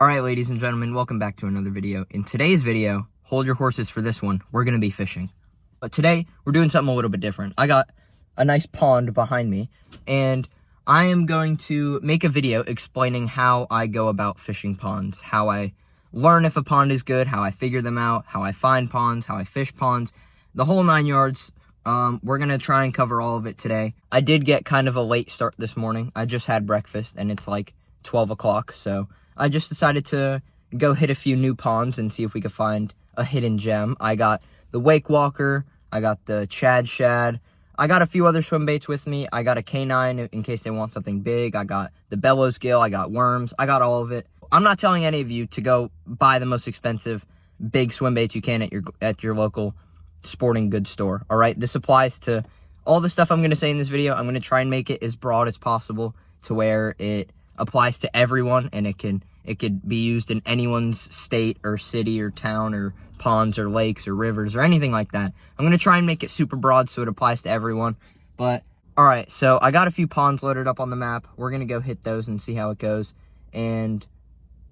Alright, ladies and gentlemen, welcome back to another video. In today's video, hold your horses for this one, we're going to be fishing. But today, we're doing something a little bit different. I got a nice pond behind me, and I am going to make a video explaining how I go about fishing ponds, how I learn if a pond is good, how I figure them out, how I find ponds, how I fish ponds, the whole 9 yards. We're going to try and cover all of it today. I did get kind of a late start this morning. I just had breakfast, and it's like 12 o'clock, so I just decided to go hit a few new ponds and see if we could find a hidden gem. I got the Wake Walker, I got the Chad Shad, I got a few other swim baits with me, I got a K9 in case they want something big, I got the bellows gill, I got worms, I got all of it. I'm not telling any of you to go buy the most expensive big swim baits you can at your local sporting goods store, alright? This applies to all the stuff I'm going to say in this video. I'm going to try and make it as broad as possible to where it applies to everyone, and it could be used in anyone's state or city or town or ponds or lakes or rivers or anything like that. I'm going to try and make it super broad so it applies to everyone. But all right, so I got a few ponds loaded up on the map. We're going to go hit those and see how it goes. And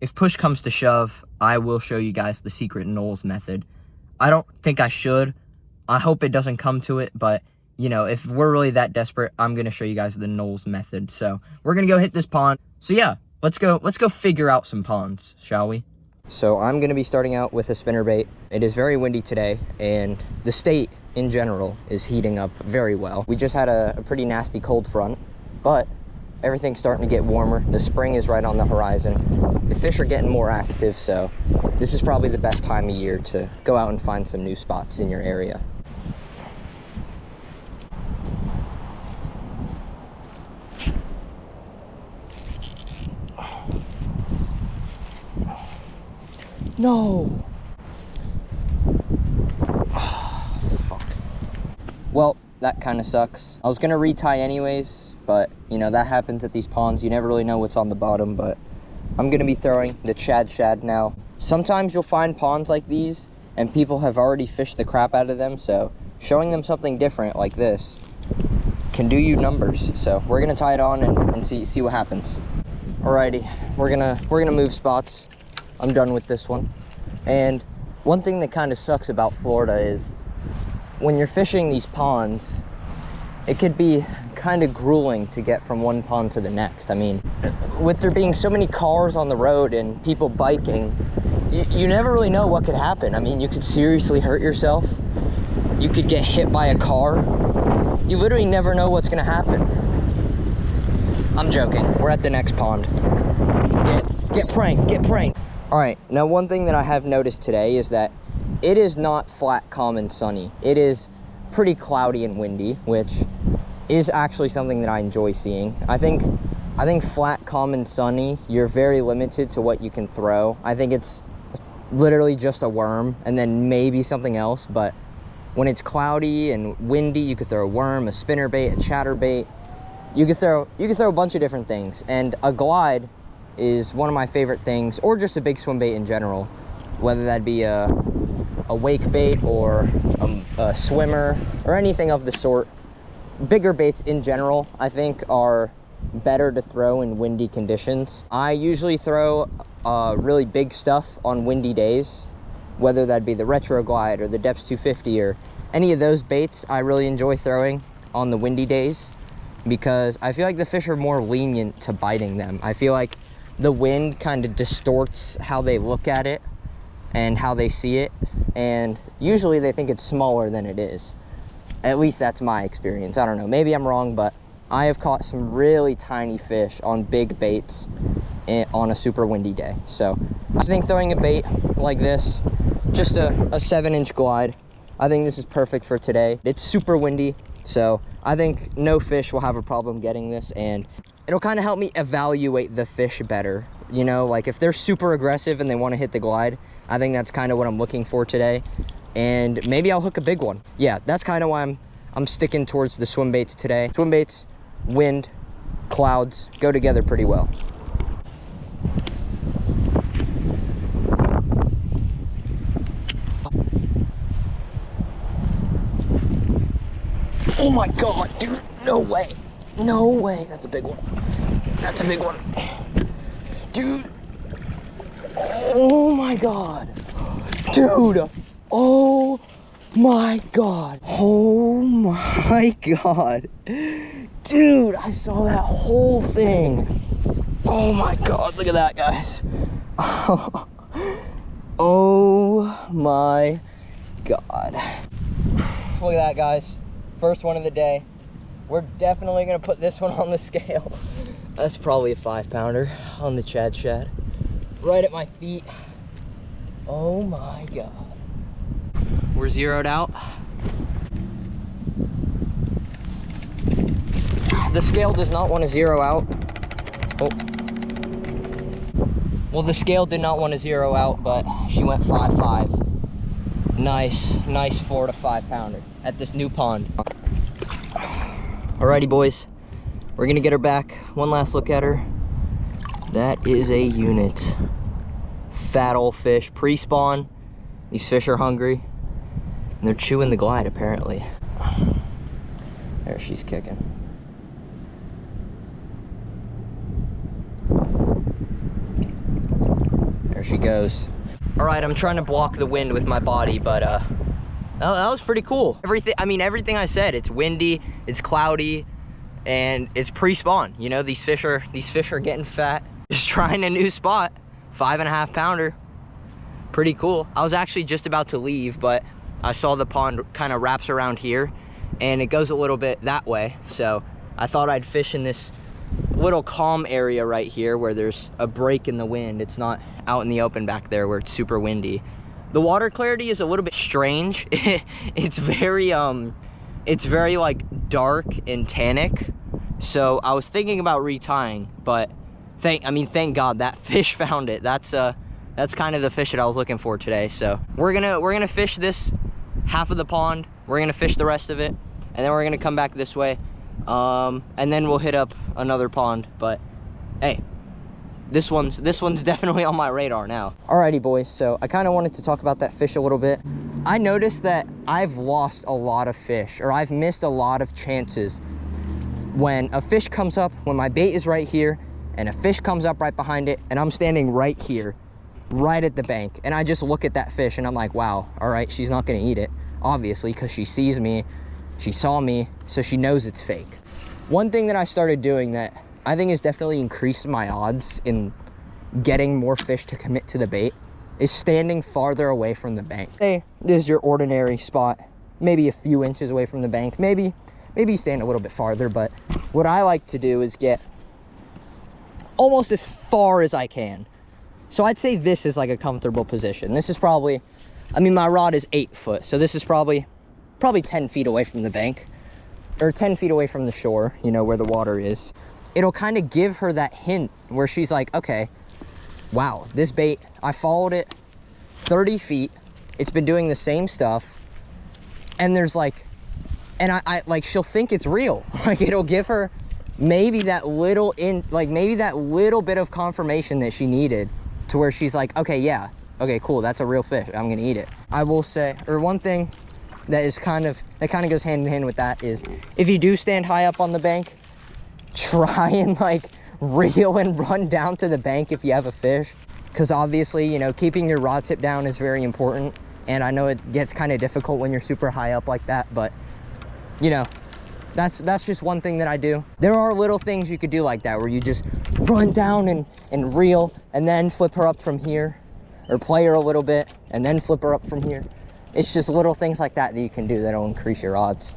if push comes to shove, I will show you guys the secret Knowles method. I don't think I should. I hope it doesn't come to it, but you know, if we're really that desperate, I'm going to show you guys the Knowles method. So we're going to go hit this pond. So yeah, let's go figure out some ponds, shall we? So I'm going to be starting out with a spinnerbait. It is very windy today, and the state in general is heating up very well. We just had a pretty nasty cold front, but everything's starting to get warmer. The spring is right on the horizon. The fish are getting more active, so this is probably the best time of year to go out and find some new spots in your area. No! Oh, fuck. Well, that kind of sucks. I was going to retie anyways, but, you know, that happens at these ponds. You never really know what's on the bottom, but I'm going to be throwing the Chad Shad now. Sometimes you'll find ponds like these, and people have already fished the crap out of them, so showing them something different like this can do you numbers. So we're going to tie it on and see what happens. Alrighty, we're gonna move spots. I'm done with this one. And one thing that kind of sucks about Florida is when you're fishing these ponds, it could be kind of grueling to get from one pond to the next. I mean, with there being so many cars on the road and people biking, you never really know what could happen. I mean, you could seriously hurt yourself. You could get hit by a car. You literally never know what's gonna happen. I'm joking. We're at the next pond. Get pranked, get pranked. All right, now one thing that I have noticed today is that it is not flat, calm, and sunny. It is pretty cloudy and windy, which is actually something that I enjoy seeing. I think flat, calm, and sunny, you're very limited to what you can throw. I think it's literally just a worm and then maybe something else, but when it's cloudy and windy, you could throw a worm, a spinnerbait, a chatterbait. You could throw a bunch of different things, and a glide is one of my favorite things, or just a big swim bait in general, whether that be a wake bait or a swimmer or anything of the sort. Bigger baits in general, I think, are better to throw in windy conditions. I usually throw really big stuff on windy days, whether that be the Retro Glide or the Depths 250 or any of those baits. I really enjoy throwing on the windy days because I feel like the fish are more lenient to biting them. I feel like the wind kind of distorts how they look at it and how they see it, and usually they think it's smaller than it is. At least that's my experience. I don't know, maybe I'm wrong, but I have caught some really tiny fish on big baits on a super windy day. So I think throwing a bait like this, just a 7-inch glide, I think this is perfect for today. It's super windy, so I think no fish will have a problem getting this, and it'll kind of help me evaluate the fish better. You know, like if they're super aggressive and they want to hit the glide, I think that's kind of what I'm looking for today. And maybe I'll hook a big one. Yeah, that's kind of why I'm sticking towards the swim baits today. Swim baits, wind, clouds go together pretty well. Oh my God, dude, no way. No way. That's a big one. That's a big one. Dude. my God. Dude. Oh my God. Oh my God. Dude, I saw that whole thing. Oh my God, look at that, guys. Oh my God. Look at that, guys. First one of the day. We're definitely gonna put this one on the scale. That's probably a 5-pounder on the Chad Shad. Right at my feet. Oh my God. We're zeroed out. The scale does not want to zero out. Oh. Well, the scale did not want to zero out, but she went 5.5. Nice 4 to 5 pounder at this new pond. Alrighty, boys. We're gonna get her back. One last look at her. That is a unit. Fat old fish, pre-spawn. These fish are hungry. And they're chewing the glide, apparently. There, she's kicking. There she goes. All right, I'm trying to block the wind with my body, but that was pretty cool. Everything I said, it's windy, it's cloudy, and it's pre-spawn. You know, these fish are getting fat. Just trying a new spot. 5.5 pounder. Pretty cool. I was actually just about to leave, but I saw the pond kind of wraps around here and it goes a little bit that way. So I thought I'd fish in this little calm area right here where there's a break in the wind. It's not out in the open back there where it's super windy. The water clarity is a little bit strange. It's very like dark and tannic. So I was thinking about retying, but thank God that fish found it. That's kind of the fish that I was looking for today. So we're gonna fish this half of the pond. We're gonna fish the rest of it, and then we're gonna come back this way, and then we'll hit up another pond. But hey, this one's definitely on my radar now. Alrighty, boys. So I kind of wanted to talk about that fish a little bit. I noticed that I've lost a lot of fish, or I've missed a lot of chances when a fish comes up, when my bait is right here, and a fish comes up right behind it, and I'm standing right here, right at the bank, and I just look at that fish and I'm like, wow, all right, she's not gonna eat it, obviously, because she sees me, she saw me, so she knows it's fake. One thing that I started doing that I think has definitely increased my odds in getting more fish to commit to the bait is standing farther away from the bank. Say this is your ordinary spot, maybe a few inches away from the bank, maybe stand a little bit farther, but what I like to do is get almost as far as I can. So I'd say this is like a comfortable position. This is probably, my rod is 8 foot, so this is probably 10 feet away from the bank, or 10 feet away from the shore, you know, where the water is. It'll kind of give her that hint where she's like, okay, wow, this bait, I followed it 30 feet, it's been doing the same stuff, and there's like, and I like, she'll think it's real. Like, it'll give her maybe that little bit of confirmation that she needed to where she's like, okay, yeah, okay, cool, that's a real fish, I'm gonna eat it. I will say, or one thing that kind of goes hand in hand with that is, if you do stand high up on the bank, try and like reel and run down to the bank if you have a fish, because obviously, you know, keeping your rod tip down is very important, and I know it gets kind of difficult when you're super high up like that, but you know, that's just one thing that I do. There are little things you could do like that where you just run down and reel and then flip her up from here, or play her a little bit and then flip her up from here. It's just little things like that that you can do that'll increase your odds.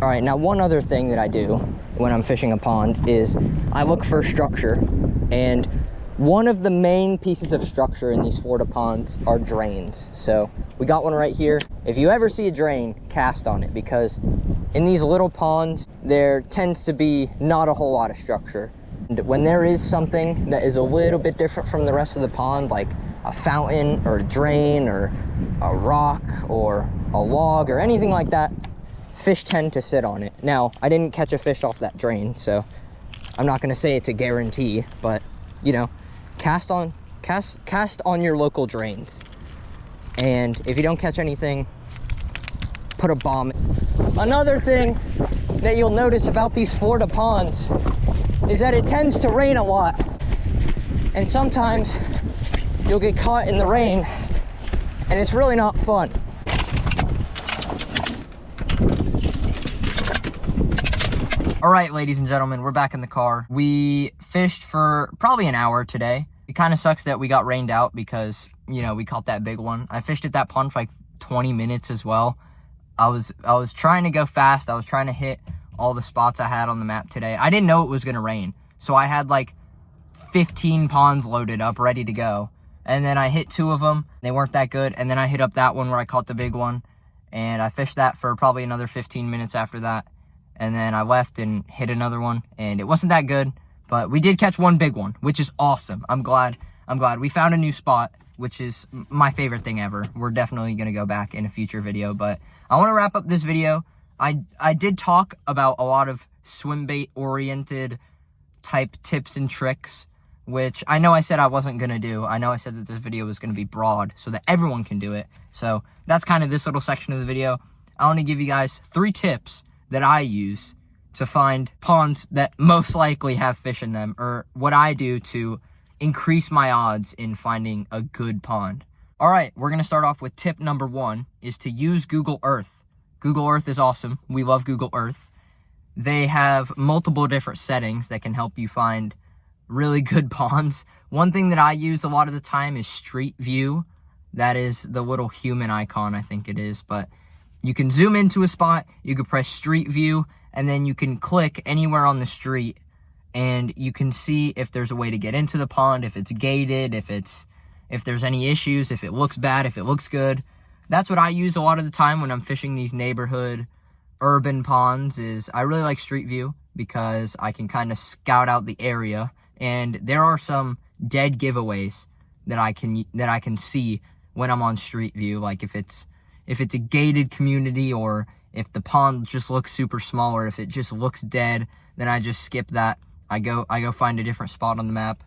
All right, now one other thing that I do when I'm fishing a pond is I look for structure, and one of the main pieces of structure in these Florida ponds are drains. So we got one right here. If you ever see a drain, cast on it, because in these little ponds, there tends to be not a whole lot of structure. And when there is something that is a little bit different from the rest of the pond, like a fountain or a drain or a rock or a log or anything like that, fish tend to sit on it. Now, I didn't catch a fish off that drain, so I'm not gonna say it's a guarantee, but you know, cast on your local drains. And if you don't catch anything, put a bomb. Another thing that you'll notice about these Florida ponds is that it tends to rain a lot. And sometimes you'll get caught in the rain, and it's really not fun. All right, ladies and gentlemen, we're back in the car. We fished for probably an hour today. It kind of sucks that we got rained out because, you know, we caught that big one. I fished at that pond for like 20 minutes as well. I was trying to go fast. I was trying to hit all the spots I had on the map today. I didn't know it was gonna rain, so I had like 15 ponds loaded up, ready to go. And then I hit 2 of them. They weren't that good. And then I hit up that one where I caught the big one, and I fished that for probably another 15 minutes after that. And then I left and hit another one, and it wasn't that good, but we did catch one big one, which is awesome. I'm glad we found a new spot, which is my favorite thing ever. We're definitely gonna go back in a future video, but I want to wrap up this video. I did talk about a lot of swim bait oriented type tips and tricks, which I know I said I wasn't gonna do. I know I said that this video was gonna be broad so that everyone can do it. So that's kind of this little section of the video. I want to give you guys 3 tips that I use to find ponds that most likely have fish in them, or what I do to increase my odds in finding a good pond. All right, we're gonna start off with tip number 1 is to use Google Earth. Google Earth is awesome. We love Google Earth. They have multiple different settings that can help you find really good ponds. One thing that I use a lot of the time is Street View. That is the little human icon, I think it is, but you can zoom into a spot, you can press Street View, and then you can click anywhere on the street, and you can see if there's a way to get into the pond, if it's gated, if there's any issues, if it looks bad, if it looks good. That's what I use a lot of the time when I'm fishing these neighborhood urban ponds. Is I really like Street View because I can kind of scout out the area, and there are some dead giveaways that I can see when I'm on Street View, like if it's a gated community, or if the pond just looks super small, or if it just looks dead, then I just skip that. I go find a different spot on the map.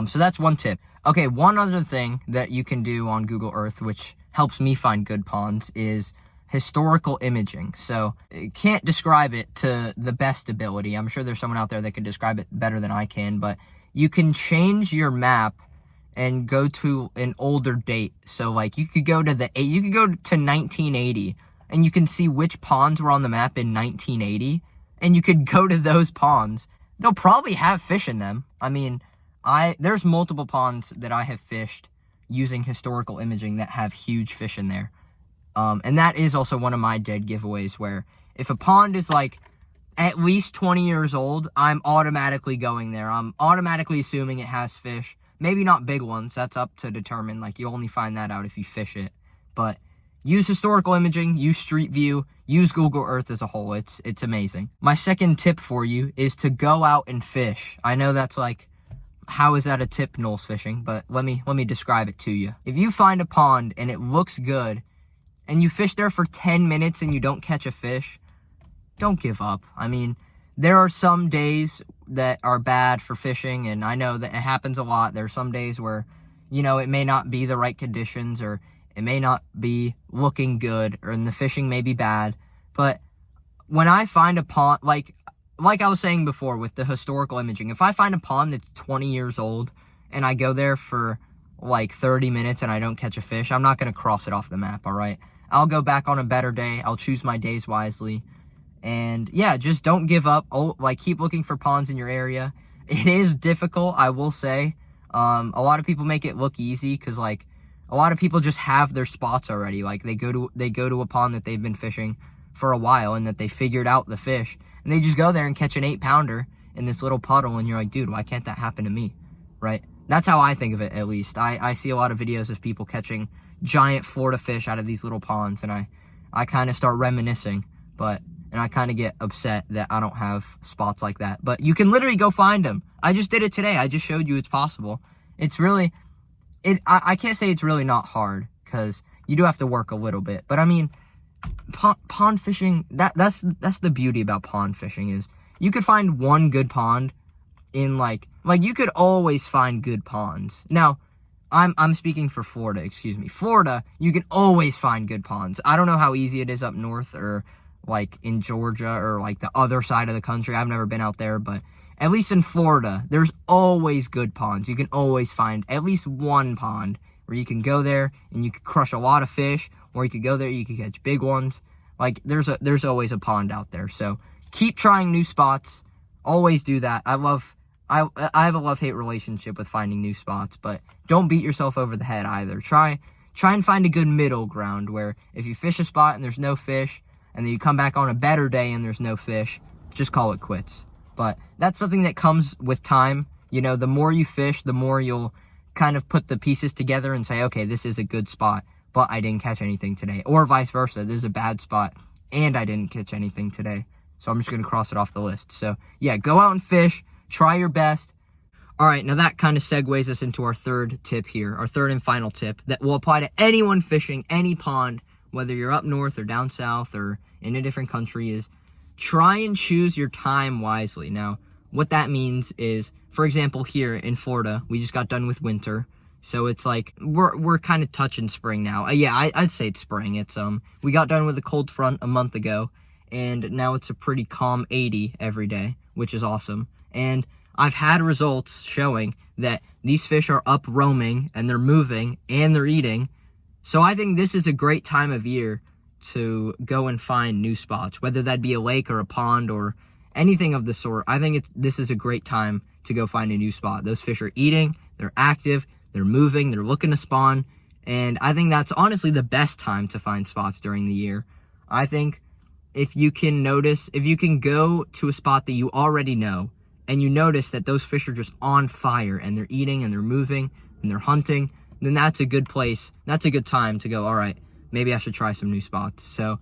So that's one tip. Okay, one other thing that you can do on Google Earth, which helps me find good ponds, is historical imaging. So I can't describe it to the best ability. I'm sure there's someone out there that can describe it better than I can, but you can change your map and go to an older date. So like you could go to 1980, and you can see which ponds were on the map in 1980, and you could go to those ponds. They'll probably have fish in them. I mean, there's multiple ponds that I have fished using historical imaging that have huge fish in there. And that is also one of my dead giveaways, where if a pond is like at least 20 years old, I'm automatically going there. I'm automatically assuming it has fish. Maybe not big ones, that's up to determine. Like, you only find that out if you fish it. But use historical imaging, use Street View, use Google Earth as a whole. It's amazing. My second tip for you is to go out and fish. I know that's like, how is that a tip, Knowles Fishing? But let me describe it to you. If you find a pond and it looks good, and you fish there for 10 minutes and you don't catch a fish, don't give up. I mean, there are some days that are bad for fishing, and I know that it happens a lot. There are some days where, you know, it may not be the right conditions, or it may not be looking good, or the fishing may be bad. But when I find a pond, like I was saying before with the historical imaging, if I find a pond that's 20 years old and I go there for like 30 minutes and I don't catch a fish, I'm not going to cross it off the map, all right? I'll go back on a better day. I'll choose my days wisely. And yeah, just don't give up. Oh, like, keep looking for ponds in your area. It is difficult, I will say. A lot of people make it look easy because, like, a lot of people just have their spots already. Like, they go to a pond that they've been fishing for a while and that they figured out the fish, and they just go there and catch an 8-pounder in this little puddle, and you're like, dude, why can't that happen to me, right? That's how I think of it, at least. I see a lot of videos of people catching giant Florida fish out of these little ponds, and I kind of start reminiscing, and I kind of get upset that I don't have spots like that. But you can literally go find them. I just did it today. I just showed you it's possible. It's really, I can't say it's really not hard, because you do have to work a little bit. But I mean, pond fishing, that's the beauty about pond fishing, is you could find one good pond in like you could always find good ponds. Now, I'm speaking for Florida, excuse me. Florida, you can always find good ponds. I don't know how easy it is up north, or like in Georgia, or like the other side of the country. I've never been out there, but at least in Florida, there's always good ponds. You can always find at least one pond where you can go there and you can crush a lot of fish, or you could go there, you can catch big ones. Like, there's always a pond out there. So keep trying new spots. Always do that. I have a love-hate relationship with finding new spots, but don't beat yourself over the head either. Try and find a good middle ground where if you fish a spot and there's no fish, and then you come back on a better day and there's no fish, just call it quits. But that's something that comes with time. You know, the more you fish, the more you'll kind of put the pieces together and say, okay, this is a good spot, but I didn't catch anything today. Or vice versa, this is a bad spot and I didn't catch anything today, so I'm just going to cross it off the list. So yeah, go out and fish, try your best. All right, now that kind of segues us into our third tip here, our third and final tip that will apply to anyone fishing any pond, whether you're up north or down south or in a different country, is try and choose your time wisely. Now, what that means is, for example, here in Florida, we just got done with winter. So it's like, we're kind of touching spring now. Yeah, I'd say it's spring. It's, we got done with a cold front a month ago, and now it's a pretty calm 80 every day, which is awesome. And I've had results showing that these fish are up roaming, and they're moving, and they're eating. So I think this is a great time of year to go and find new spots, whether that be a lake or a pond or anything of the sort. I think this is a great time to go find a new spot. Those fish are eating, they're active, they're moving, they're looking to spawn, and I think that's honestly the best time to find spots during the year. I think if you can go to a spot that you already know, and you notice that those fish are just on fire, and they're eating, and they're moving, and they're hunting, then that's a good place. That's a good time to go, all right, maybe I should try some new spots. So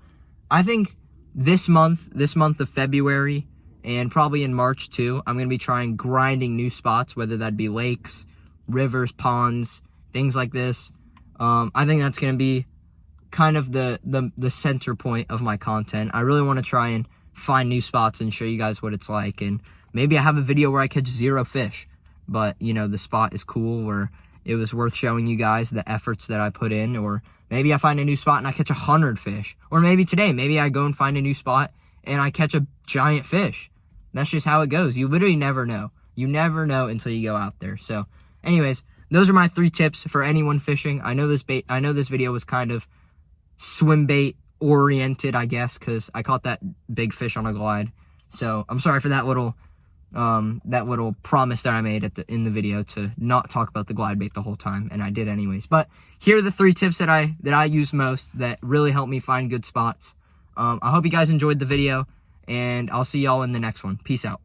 I think this month of February, and probably in March too, I'm going to be trying grinding new spots, whether that be lakes, rivers, ponds, things like this. I think that's going to be kind of the center point of my content. I really want to try and find new spots and show you guys what it's like. And maybe I have a video where I catch 0 fish, but, you know, the spot is cool, or it was worth showing you guys the efforts that I put in. Or maybe I find a new spot and I catch 100 fish. Or maybe today, maybe I go and find a new spot and I catch a giant fish. That's just how it goes. You literally never know. You never know until you go out there. So anyways, those are my 3 tips for anyone fishing. I know this video was kind of swim bait oriented, I guess, because I caught that big fish on a glide. So I'm sorry for that little promise that I made in the video to not talk about the glide bait the whole time, and I did anyways. But here are the 3 tips that I use most that really help me find good spots. I hope you guys enjoyed the video, and I'll see y'all in the next one. Peace out.